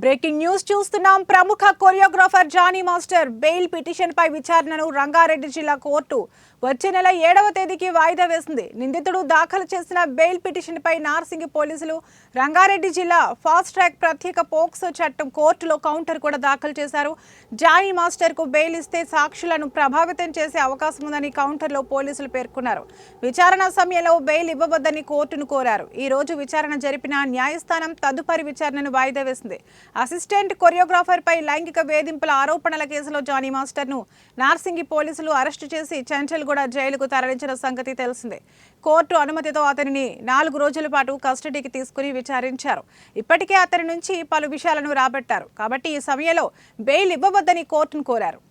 Breaking news చూస్తున్నాం. ప్రముఖ choreographer Jani master bail petition పై విచారణను రంగారెడ్డి జిల్లా కోర్టు వచ్చే నెల 7వ తేదీకి వాయిదా వేసింది. నిందితుడు దాఖలు చేసిన బెయిల్ పిటిషన్ పై నార్సింగి పోలీసులు రంగారెడ్డి జిల్లా ఫాస్ట్ ట్రాక్ ప్రత్యేక పోక్సో చట్టం కోర్టులో కౌంటర్ కూడా దాఖలు చేశారు. జానీ మాస్టర్ కు బెయిల్ ఇస్తే సాక్షులను ప్రభావితం చేసే అవకాశం ఉందని కౌంటర్లో పోలీసులు పేర్కొన్నారు. విచారణ సమయంలో బెయిల్ ఇవ్వవద్దని కోర్టును కోరారు. ఈ రోజు విచారణ జరిపిన న్యాయస్థానం తదుపరి విచారణను వాయిదా వేసింది. అసిస్టెంట్ కొరియోగ్రాఫర్ పై లైంగిక వేధింపుల ఆరోపణల కేసులో జానీ మాస్టర్ ను నార్సింగి పోలీసులు అరెస్టు చేసి చంచల్గూడ జైలుకు తరలించిన సంగతి తెలిసిందే. కోర్టు అనుమతితో అతనిని 4 రోజుల పాటు కస్టడీకి తీసుకుని విచారించారు. ఇప్పటికే అతని నుంచి పలు విషయాలను రాబట్టారు. కాబట్టి ఈ సమయంలో బెయిల్ ఇవ్వవద్దని కోర్టును కోరారు.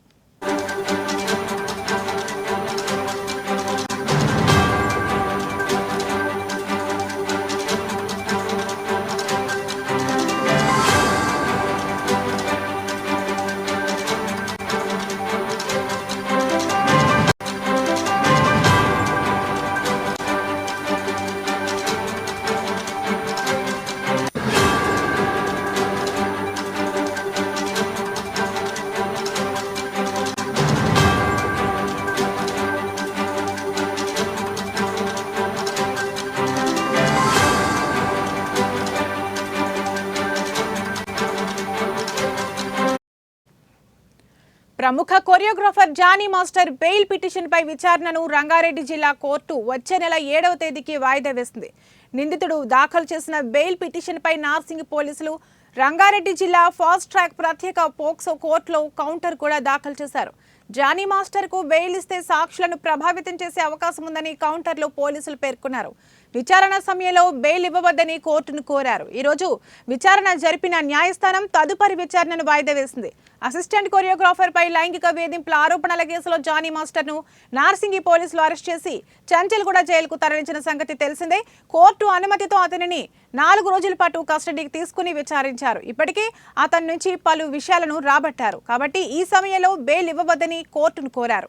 ప్రముఖ choreographer Jani master bail petition పై విచారణను రంగారెడ్డి జిల్లా కోర్టు వచ్చే నెల 7వ తేదీకి వాయిదా వేసింది. నిందితుడు దాఖలు చేసిన బెయిల్ పిటిషన్ పై నార్సింగి పోలీసులు రంగారెడ్డి జిల్లా ఫాస్ట్ ట్రాక్ ప్రత్యేక పోక్సో కోర్టులో కౌంటర్ కూడా దాఖలు చేశారు. జానీ మాస్టర్ కు బెయిల్ ఇస్తే సాక్షులను ప్రభావితం చేసే అవకాశం ఉందని కౌంటర్లో పోలీసులు పేర్కొన్నారు. విచారణ సమయంలో బెయిల్ ఇవ్వవద్దని కోర్టును కోరారు. ఈ రోజు విచారణ జరిపిన న్యాయస్థానం తదుపరి విచారణను వాయిదా వేసింది. అసిస్టెంట్ కొరియోగ్రాఫర్ పై లైంగిక వేధింపుల ఆరోపణల కేసులో జానీ మాస్టర్ ను నార్సింగి పోలీసులు అరెస్ట్ చేసి చంచల్గూడ జైలుకు తరలించిన సంగతి తెలిసిందే. కోర్టు అనుమతితో అతనిని 4 రోజుల పాటు కస్టడీకి తీసుకుని విచారించారు. ఇప్పటికే అతని నుంచి పలు విషయాలను రాబట్టారు. కాబట్టి ఈ సమయంలో బెయిల్ ఇవ్వవద్దని కోర్టును కోరారు.